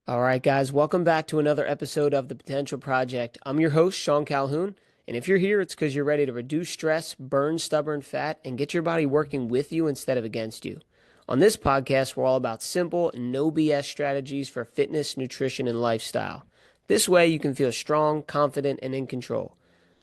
All right, guys, welcome back to another episode of The Potential Project. I'm your host, Sean Calhoun, and if you're here, it's because you're ready to reduce stress, burn stubborn fat, and get your body working with you instead of against you. On this podcast, we're all about simple, no BS strategies for fitness, nutrition, and lifestyle. This way, you can feel strong, confident, and in control.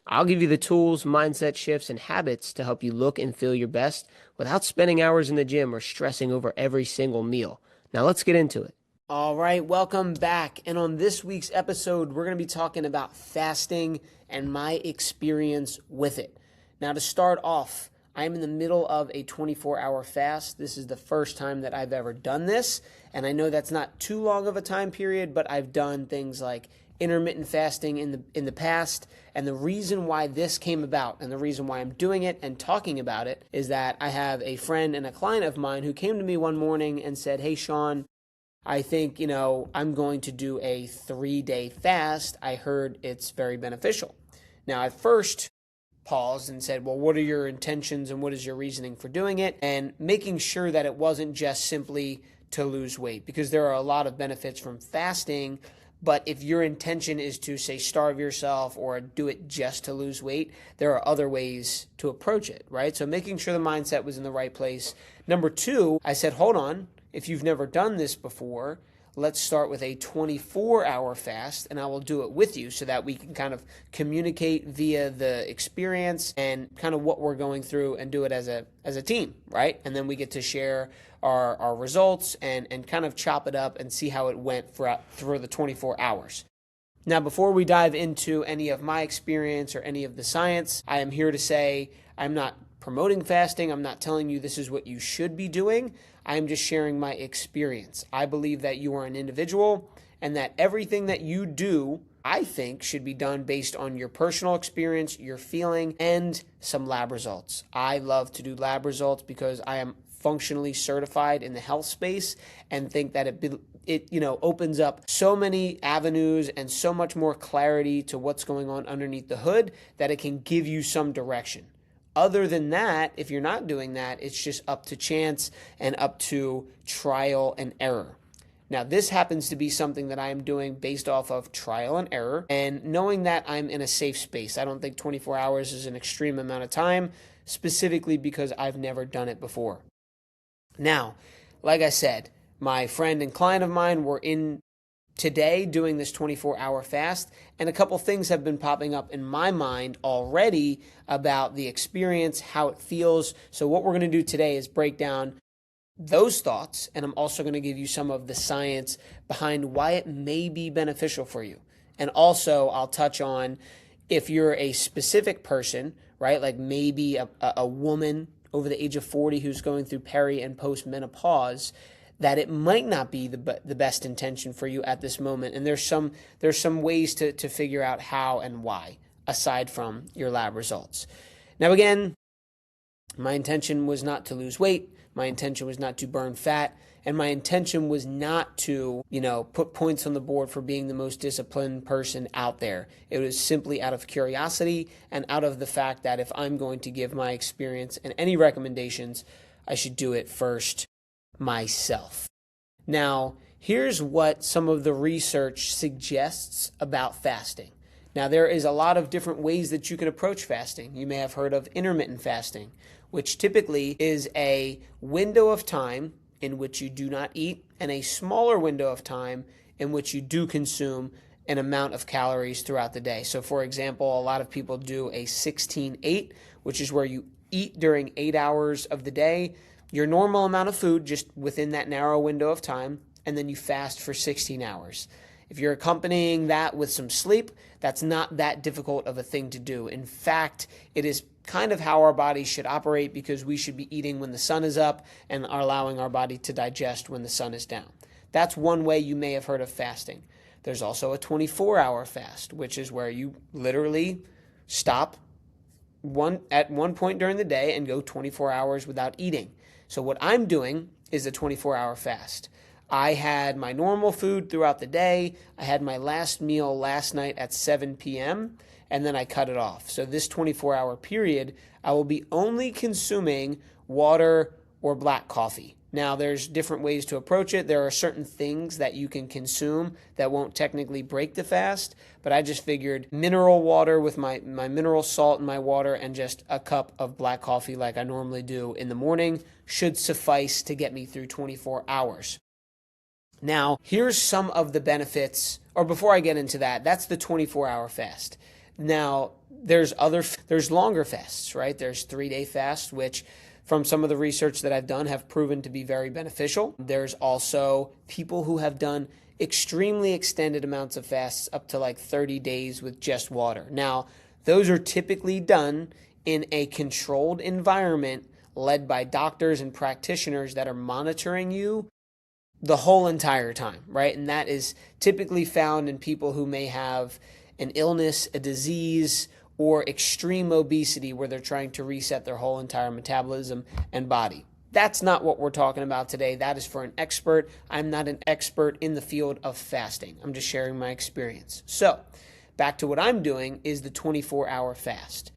I'll give you the tools, mindset shifts, and habits to help you look and feel your best without spending hours in the gym or stressing over every single meal. Now, let's get into it. All right, welcome back. And on this week's episode, we're going to be talking about fasting and my experience with it. Now, to start off, I'm in the middle of a 24-hour fast. This is the first time that I've ever done this. And I know that's not too long of a time period, but I've done things like intermittent fasting in the past. And the reason why this came about and the reason why I'm doing it and talking about it is that I have a friend and a client of mine who came to me one morning and said, "Hey, Sean, I think, I'm going to do a 3-day fast. I heard it's very beneficial." Now, I first paused and said, well, what are your intentions and what is your reasoning for doing it? And making sure that it wasn't just simply to lose weight, because there are a lot of benefits from fasting. But if your intention is to, say, starve yourself or do it just to lose weight, there are other ways to approach it, right? So making sure the mindset was in the right place. Number two, I said, hold on. If you've never done this before, let's start with a 24-hour fast, and I will do it with you so that we can kind of communicate via the experience and kind of what we're going through and do it as a team, right? And then we get to share our results and kind of chop it up and see how it went through the 24 hours. Now, before we dive into any of my experience or any of the science, I am here to say I'm not promoting fasting. I'm not telling you this is what you should be doing. I'm just sharing my experience. I believe that you are an individual and that everything that you do, I think, should be done based on your personal experience, your feeling, and some lab results. I love to do lab results because I am functionally certified in the health space and think that it opens up so many avenues and so much more clarity to what's going on underneath the hood that it can give you some direction. Other than that, if you're not doing that, it's just up to chance and up to trial and error. Now, this happens to be something that I am doing based off of trial and error and knowing that I'm in a safe space. I don't think 24 hours is an extreme amount of time, specifically because I've never done it before. Now, like I said, my friend and client of mine were in today doing this 24-hour fast, and a couple things have been popping up in my mind already about the experience, how it feels. So what we're going to do today is break down those thoughts, and I'm also going to give you some of the science behind why it may be beneficial for you. And also, I'll touch on if you're a specific person, right, like maybe a woman over the age of 40 who's going through peri and post-menopause, that it might not be the best intention for you at this moment. And there's some ways to figure out how and why, aside from your lab results. Now, again, my intention was not to lose weight. My intention was not to burn fat. And my intention was not to, put points on the board for being the most disciplined person out there. It was simply out of curiosity and out of the fact that if I'm going to give my experience and any recommendations, I should do it first myself. Now, here's what some of the research suggests about fasting. Now, there is a lot of different ways that you can approach fasting. You may have heard of intermittent fasting, which typically is a window of time in which you do not eat and a smaller window of time in which you do consume an amount of calories throughout the day. So, for example, a lot of people do a 16-8, which is where you eat during 8 hours of the day, your normal amount of food just within that narrow window of time, and then you fast for 16 hours. If you're accompanying that with some sleep, that's not that difficult of a thing to do. In fact, it is kind of how our bodies should operate because we should be eating when the sun is up and are allowing our body to digest when the sun is down. That's one way you may have heard of fasting. There's also a 24-hour fast, which is where you literally stop at one point during the day and go 24 hours without eating. So what I'm doing is a 24-hour fast. I had my normal food throughout the day. I had my last meal last night at 7 p.m., and then I cut it off. So this 24-hour period, I will be only consuming water or black coffee. Now, there's different ways to approach it. There are certain things that you can consume that won't technically break the fast, but I just figured mineral water with my mineral salt in my water and just a cup of black coffee like I normally do in the morning should suffice to get me through 24 hours. Now, here's some of the benefits, or before I get into that, that's the 24-hour fast. Now, there's longer fasts, right? There's 3-day fasts, which from some of the research that I've done have proven to be very beneficial. There's also people who have done extremely extended amounts of fasts up to like 30 days with just water. Now, those are typically done in a controlled environment led by doctors and practitioners that are monitoring you the whole entire time, right? And that is typically found in people who may have an illness, a disease, or extreme obesity where they're trying to reset their whole entire metabolism and body. That's not what we're talking about today. That is for an expert. I'm not an expert in the field of fasting. I'm just sharing my experience. So, back to what I'm doing is the 24-hour fast.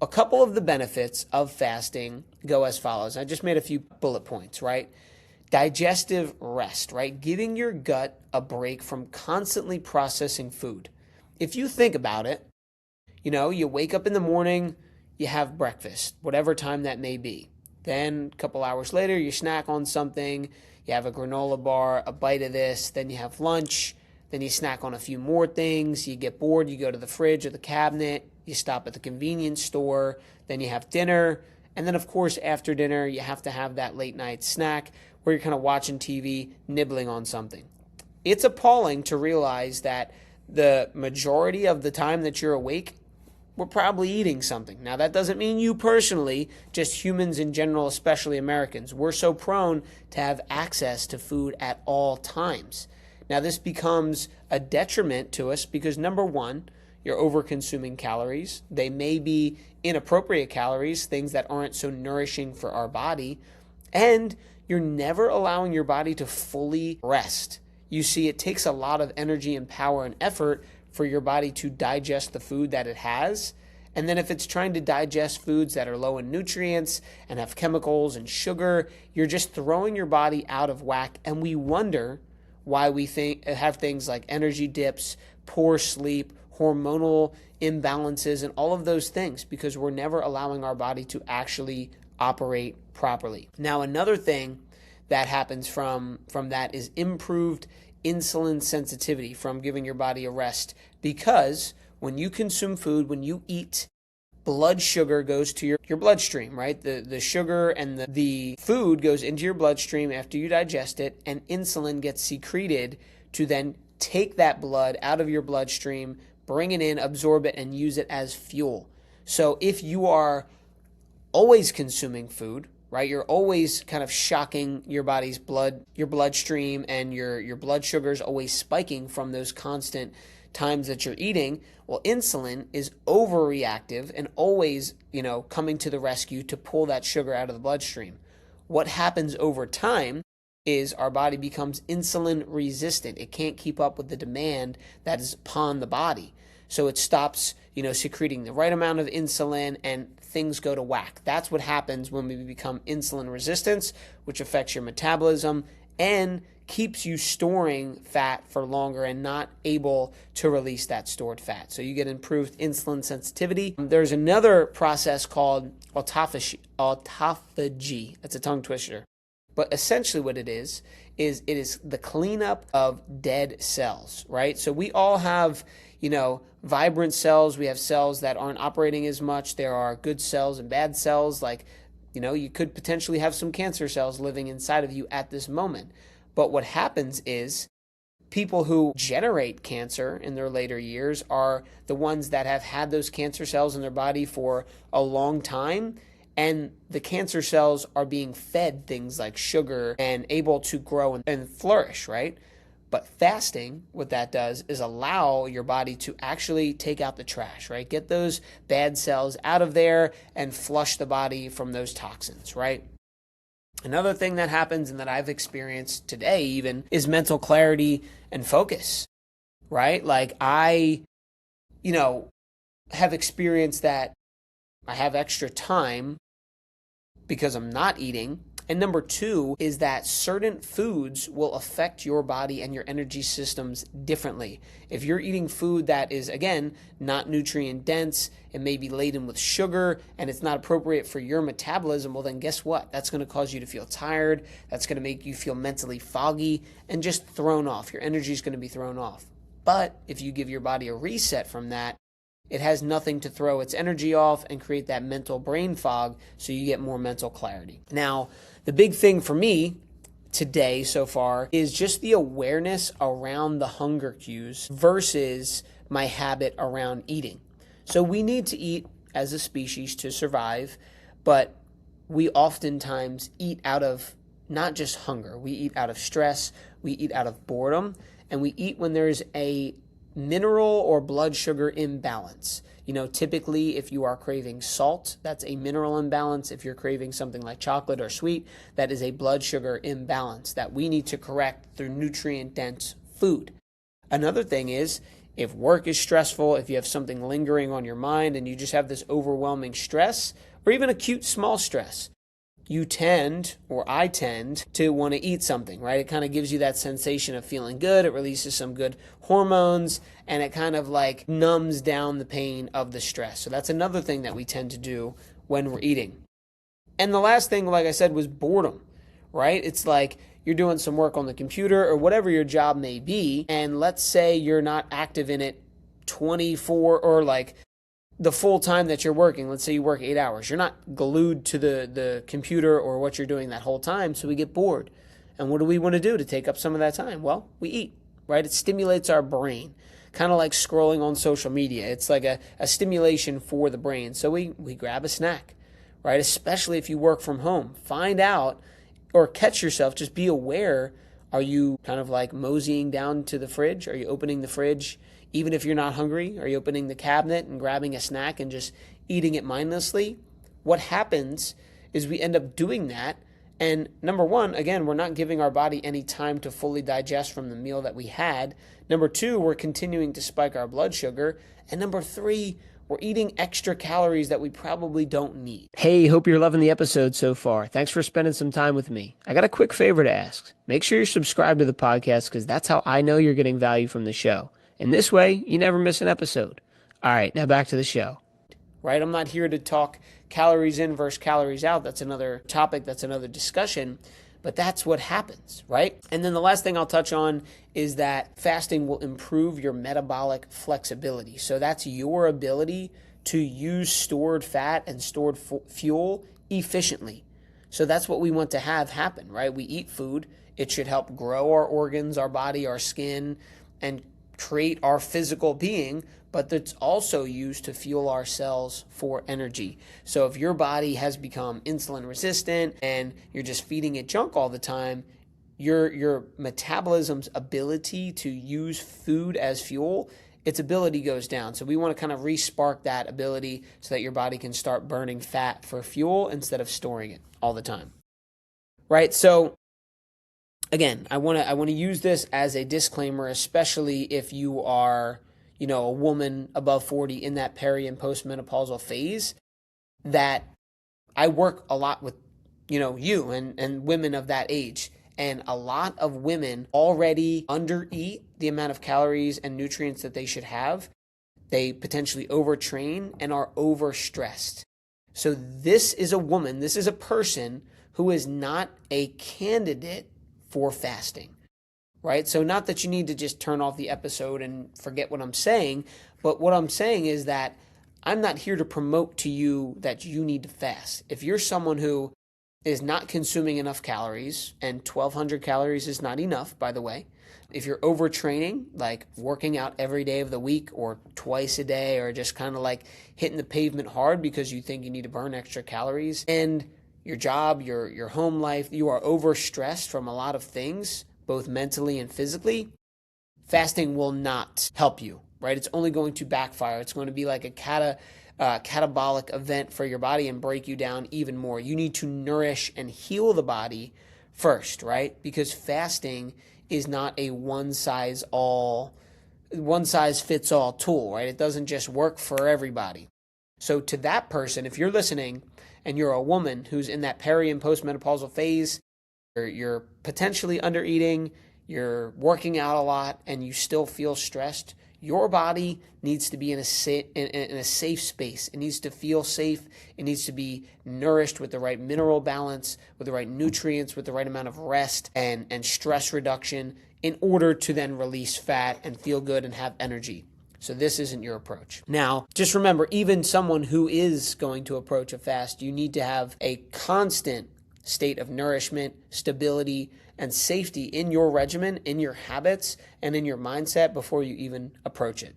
A couple of the benefits of fasting go as follows. I just made a few bullet points, right? Digestive rest, right? Giving your gut a break from constantly processing food. If you think about it, you wake up in the morning, you have breakfast, whatever time that may be. Then a couple hours later, you snack on something, you have a granola bar, a bite of this, then you have lunch, then you snack on a few more things, you get bored, you go to the fridge or the cabinet, you stop at the convenience store, then you have dinner, and then of course after dinner, you have to have that late night snack where you're kind of watching TV, nibbling on something. It's appalling to realize that the majority of the time that you're awake, we're probably eating something. Now, that doesn't mean you personally, just humans in general, especially Americans. We're so prone to have access to food at all times. Now, this becomes a detriment to us because, number one, you're over-consuming calories. They may be inappropriate calories, things that aren't so nourishing for our body, and you're never allowing your body to fully rest. You see, it takes a lot of energy and power and effort for your body to digest the food that it has. And then if it's trying to digest foods that are low in nutrients and have chemicals and sugar, you're just throwing your body out of whack. And we wonder why we have things like energy dips, poor sleep, hormonal imbalances, and all of those things because we're never allowing our body to actually operate properly. Now, another thing that happens from that is improved insulin sensitivity from giving your body a rest, because when you consume food, when you eat, blood sugar goes to your bloodstream, right? The sugar and the food goes into your bloodstream after you digest it, and insulin gets secreted to then take that blood out of your bloodstream, bring it in, absorb it, and use it as fuel. So if you are always consuming food, right? You're always kind of shocking your body's your bloodstream, and your blood sugar is always spiking from those constant times that you're eating. Well, insulin is overreactive and always, coming to the rescue to pull that sugar out of the bloodstream. What happens over time is our body becomes insulin resistant. It can't keep up with the demand that is upon the body. So it stops, secreting the right amount of insulin, and things go to whack. That's what happens when we become insulin resistant, which affects your metabolism and keeps you storing fat for longer and not able to release that stored fat. So you get improved insulin sensitivity. There's another process called autophagy. That's a tongue twister. But essentially what it is it is the cleanup of dead cells, right? So we all have, vibrant cells. We have cells that aren't operating as much. There are good cells and bad cells. Like, you could potentially have some cancer cells living inside of you at this moment. But what happens is people who generate cancer in their later years are the ones that have had those cancer cells in their body for a long time. And the cancer cells are being fed things like sugar and able to grow and flourish, right? But fasting, what that does is allow your body to actually take out the trash, right? Get those bad cells out of there and flush the body from those toxins, right? Another thing that happens and that I've experienced today even is mental clarity and focus, right? Like I, have experienced that I have extra time because I'm not eating, And number two is that certain foods will affect your body and your energy systems differently. If you're eating food that is, again, not nutrient dense, it may be laden with sugar, and it's not appropriate for your metabolism, well then guess what? That's going to cause you to feel tired. That's going to make you feel mentally foggy and just thrown off. Your energy is going to be thrown off. But if you give your body a reset from that, it has nothing to throw its energy off and create that mental brain fog, so you get more mental clarity. Now, the big thing for me today so far is just the awareness around the hunger cues versus my habit around eating. So we need to eat as a species to survive, but we oftentimes eat out of not just hunger. We eat out of stress, we eat out of boredom, and we eat when there's a mineral or blood sugar imbalance. Typically if you are craving salt, that's a mineral imbalance. If you're craving something like chocolate or sweet, that is a blood sugar imbalance that we need to correct through nutrient-dense food. Another thing is, if work is stressful, if you have something lingering on your mind and you just have this overwhelming stress, or even acute small stress, you tend, or I tend, to want to eat something, right? It kind of gives you that sensation of feeling good. It releases some good hormones, and it kind of like numbs down the pain of the stress. So that's another thing that we tend to do when we're eating. And the last thing, like I said, was boredom, right? It's like you're doing some work on the computer or whatever your job may be, and let's say you're not active in it 24 or like the full time that you're working. Let's say you work 8 hours. You're not glued to the computer or what you're doing that whole time, so we get bored. And what do we want to do to take up some of that time? Well, we eat, right? It stimulates our brain, kind of like scrolling on social media. It's like a stimulation for the brain. So we grab a snack, right? Especially if you work from home. Find out or catch yourself, just be aware. Are you kind of like moseying down to the fridge? Are you opening the fridge even if you're not hungry? Are you opening the cabinet and grabbing a snack and just eating it mindlessly? What happens is we end up doing that. And number one, again, we're not giving our body any time to fully digest from the meal that we had. Number two, we're continuing to spike our blood sugar. And number three, we're eating extra calories that we probably don't need. Hey, hope you're loving the episode so far. Thanks for spending some time with me. I got a quick favor to ask. Make sure you're subscribed to the podcast because that's how I know you're getting value from the show. And this way, you never miss an episode. All right, now back to the show. Right, I'm not here to talk calories in versus calories out. That's another topic. That's another discussion. But that's what happens, right? And then the last thing I'll touch on is that fasting will improve your metabolic flexibility. So that's your ability to use stored fat and stored fuel efficiently. So that's what we want to have happen, right? We eat food. It should help grow our organs, our body, our skin, and create our physical being, but it's also used to fuel our cells for energy. So if your body has become insulin resistant and you're just feeding it junk all the time, your metabolism's ability to use food as fuel, its ability goes down. So we want to kind of re-spark that ability so that your body can start burning fat for fuel instead of storing it all the time. Right? So again, I want to use this as a disclaimer, especially if you are, a woman above 40 in that peri and postmenopausal phase, that I work a lot with, you and women of that age. And a lot of women already undereat the amount of calories and nutrients that they should have. They potentially overtrain and are overstressed. So this is a person who is not a candidate for fasting, right? So not that you need to just turn off the episode and forget what I'm saying, but what I'm saying is that I'm not here to promote to you that you need to fast. If you're someone who is not consuming enough calories, and 1,200 calories is not enough, by the way. If you're overtraining, like working out every day of the week or twice a day, or just kind of like hitting the pavement hard because you think you need to burn extra calories, and your job, your home life, you are overstressed from a lot of things, both mentally and physically, fasting will not help you, right? It's only going to backfire. It's going to be like a catabolic event for your body and break you down even more. You need to nourish and heal the body first, right? Because fasting is not a one size fits all tool, right? It doesn't just work for everybody. So to that person, if you're listening and you're a woman who's in that peri and postmenopausal phase, you're potentially under eating, you're working out a lot, and you still feel stressed, your body needs to be in a safe space. It needs to feel safe. It needs to be nourished with the right mineral balance, with the right nutrients, with the right amount of rest and stress reduction in order to then release fat and feel good and have energy. So this isn't your approach. Now, just remember, even someone who is going to approach a fast, you need to have a constant state of nourishment, stability, and safety in your regimen, in your habits, and in your mindset before you even approach it.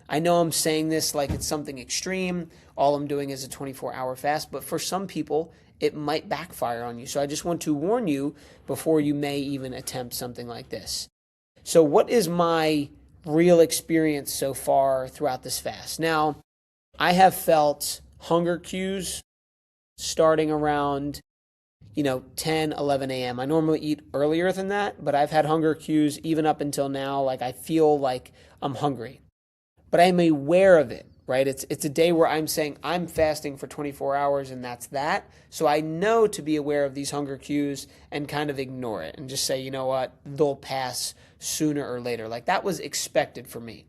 I know I'm saying this like it's something extreme. All I'm doing is a 24-hour fast, but for some people, it might backfire on you. So I just want to warn you before you may even attempt something like this. So what is my real experience so far throughout this fast? Now, I have felt hunger cues starting around 10, 11 a.m. I normally eat earlier than that, but I've had hunger cues even up until now. Like I feel like I'm hungry, but I'm aware of it, right? It's a day where I'm saying I'm fasting for 24 hours and that's that. So I know to be aware of these hunger cues and kind of ignore it and just say, you know what, they'll pass sooner or later. Like that was expected for me.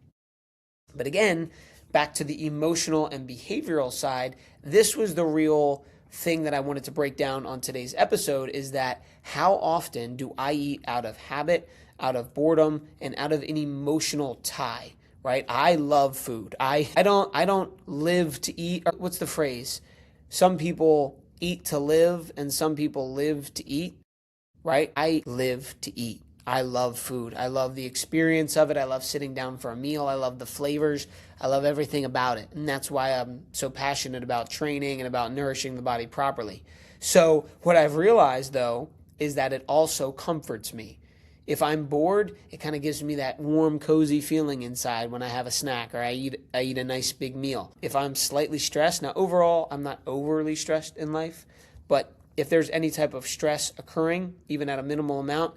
But again, back to the emotional and behavioral side, this was the real thing that I wanted to break down on today's episode, is that how often do I eat out of habit, out of boredom, and out of an emotional tie, right? I love food. I don't live to eat. What's the phrase? Some people eat to live and some people live to eat, right? I live to eat. I love food. I love the experience of it. I love sitting down for a meal. I love the flavors. I love everything about it. And that's why I'm so passionate about training and about nourishing the body properly. So what I've realized, though, is that it also comforts me. If I'm bored, it kind of gives me that warm, cozy feeling inside when I have a snack or I eat a nice big meal. If I'm slightly stressed, now overall, I'm not overly stressed in life, but if there's any type of stress occurring, even at a minimal amount,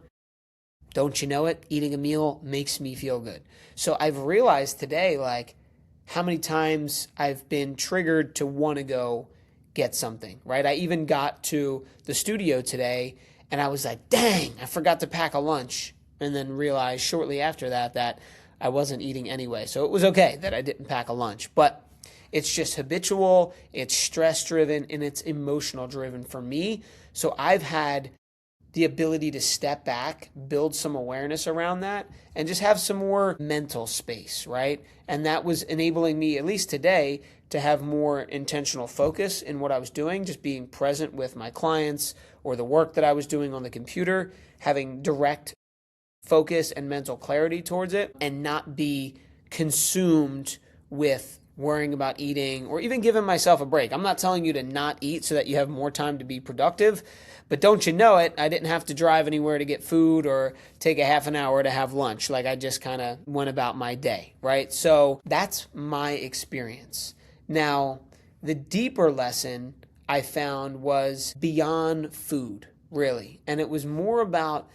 don't you know it? Eating a meal makes me feel good. So I've realized today, like, how many times I've been triggered to want to go get something, right? I even got to the studio today and I was like, dang, I forgot to pack a lunch. And then realized shortly after that I wasn't eating anyway. So it was okay that I didn't pack a lunch. But it's just habitual, it's stress-driven, and it's emotional-driven for me. So I've had the ability to step back, build some awareness around that, and just have some more mental space, right? And that was enabling me, at least today, to have more intentional focus in what I was doing, just being present with my clients or the work that I was doing on the computer, having direct focus and mental clarity towards it, and not be consumed with worrying about eating or even giving myself a break. I'm not telling you to not eat so that you have more time to be productive, but don't you know it, I didn't have to drive anywhere to get food or take a half an hour to have lunch. Like I just kind of went about my day, right? So that's my experience. Now, the deeper lesson I found was beyond food, really. And it was more about,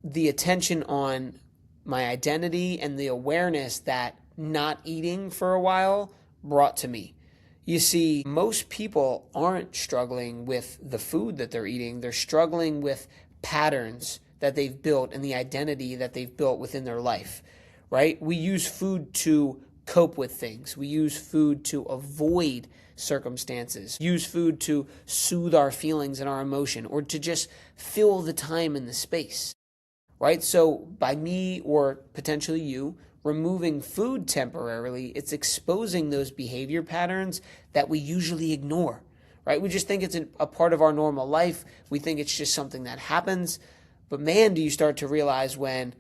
the attention on my identity and the awareness that not eating for a while brought to me. You see, most people aren't struggling with the food that they're eating. They're struggling with patterns that they've built and the identity that they've built within their life, right? We use food to cope with things. We use food to avoid circumstances, use food to soothe our feelings and our emotion, or to just fill the time and the space, right? So by me or potentially you removing food temporarily, it's exposing those behavior patterns that we usually ignore, right? We just think it's a part of our normal life. We think it's just something that happens. But man, do you start to realize when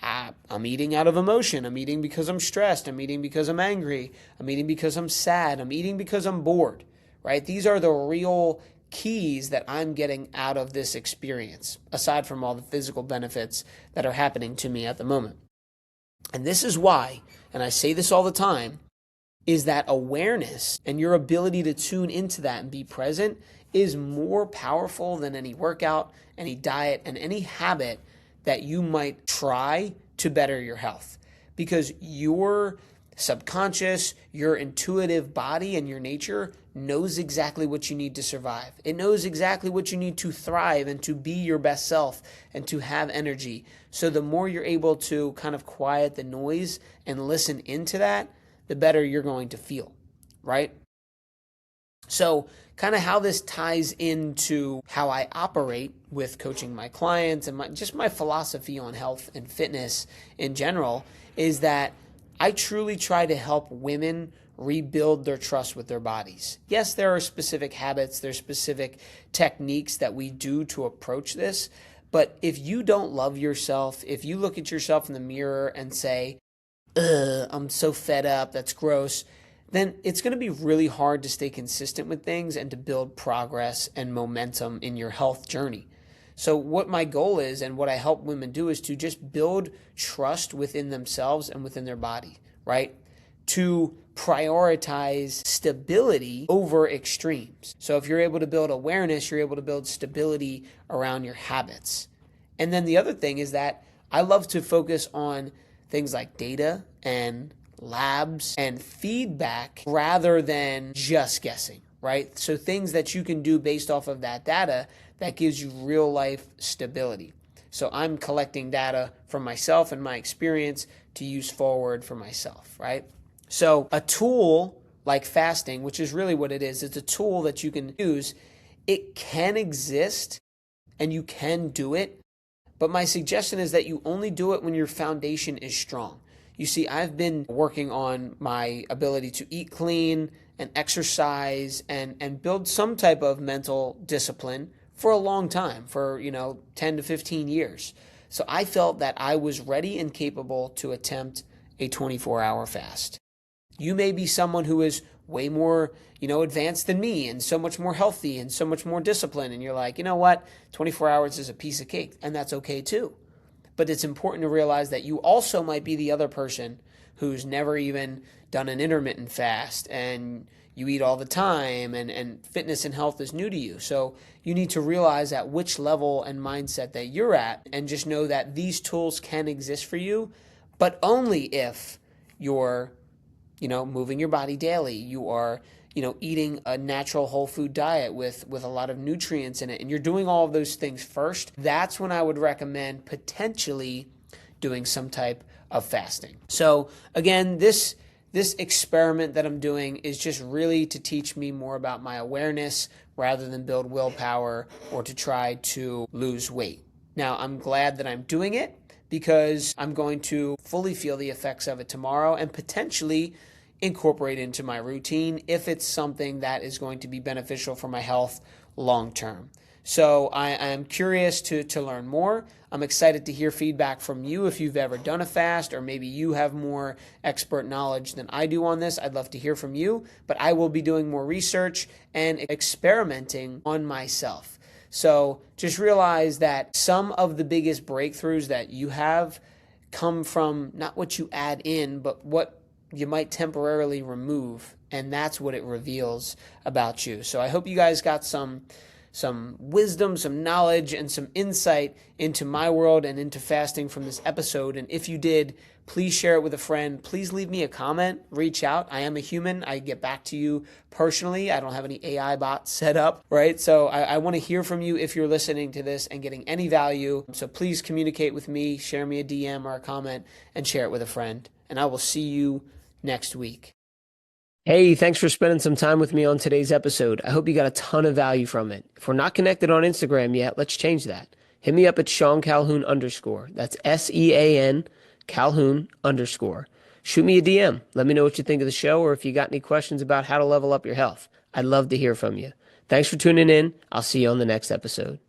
I'm eating out of emotion, I'm eating because I'm stressed, I'm eating because I'm angry, I'm eating because I'm sad, I'm eating because I'm bored, right? These are the real keys that I'm getting out of this experience, aside from all the physical benefits that are happening to me at the moment. And this is why, and I say this all the time, is that awareness and your ability to tune into that and be present is more powerful than any workout, any diet, and any habit that you might try to better your health. Because your subconscious, your intuitive body and your nature knows exactly what you need to survive. It knows exactly what you need to thrive and to be your best self and to have energy. So the more you're able to kind of quiet the noise and listen into that, the better you're going to feel, right? So kind of how this ties into how I operate with coaching my clients and just my philosophy on health and fitness in general is that I truly try to help women rebuild their trust with their bodies. Yes, there are specific habits, there's specific techniques that we do to approach this, but if you don't love yourself, if you look at yourself in the mirror and say, ugh, I'm so fed up, that's gross, then it's going to be really hard to stay consistent with things and to build progress and momentum in your health journey. So what my goal is and what I help women do is to just build trust within themselves and within their body, right? To prioritize stability over extremes. So if you're able to build awareness, you're able to build stability around your habits. And then the other thing is that I love to focus on things like data and labs and feedback rather than just guessing, right? So things that you can do based off of that data that gives you real life stability. So I'm collecting data from myself and my experience to use forward for myself, right? So a tool like fasting, which is really what it is, it's a tool that you can use. It can exist and you can do it, but my suggestion is that you only do it when your foundation is strong. You see, I've been working on my ability to eat clean and exercise and build some type of mental discipline for a long time, for 10 to 15 years. So I felt that I was ready and capable to attempt a 24-hour fast. You may be someone who is way more, advanced than me and so much more healthy and so much more disciplined. And you're like, you know what? 24 hours is a piece of cake, and that's okay too. But it's important to realize that you also might be the other person who's never even done an intermittent fast and you eat all the time and fitness and health is new to you. So you need to realize at which level and mindset that you're at and just know that these tools can exist for you, but only if you're moving your body daily. You are, eating a natural whole food diet with a lot of nutrients in it, and you're doing all of those things first. That's when I would recommend potentially doing some type of fasting. So again, this experiment that I'm doing is just really to teach me more about my awareness rather than build willpower or to try to lose weight. Now, I'm glad that I'm doing it because I'm going to fully feel the effects of it tomorrow and potentially incorporate into my routine if it's something that is going to be beneficial for my health long term. So I am curious to learn more. I'm excited to hear feedback from you if you've ever done a fast or maybe you have more expert knowledge than I do on this. I'd love to hear from you, but I will be doing more research and experimenting on myself. So just realize that some of the biggest breakthroughs that you have come from not what you add in, but what you might temporarily remove, and that's what it reveals about you. So I hope you guys got some wisdom, some knowledge, and some insight into my world and into fasting from this episode. And if you did, please share it with a friend. Please leave me a comment, reach out. I am a human. I get back to you personally. I don't have any AI bots set up, right? So I want to hear from you if you're listening to this and getting any value. So please communicate with me, share me a DM or a comment, and share it with a friend. And I will see you next week. Hey, thanks for spending some time with me on today's episode. I hope you got a ton of value from it. If we're not connected on Instagram yet, let's change that. Hit me up at Sean Calhoun _. That's SEAN Calhoun _. Shoot me a DM. Let me know what you think of the show or if you got any questions about how to level up your health. I'd love to hear from you. Thanks for tuning in. I'll see you on the next episode.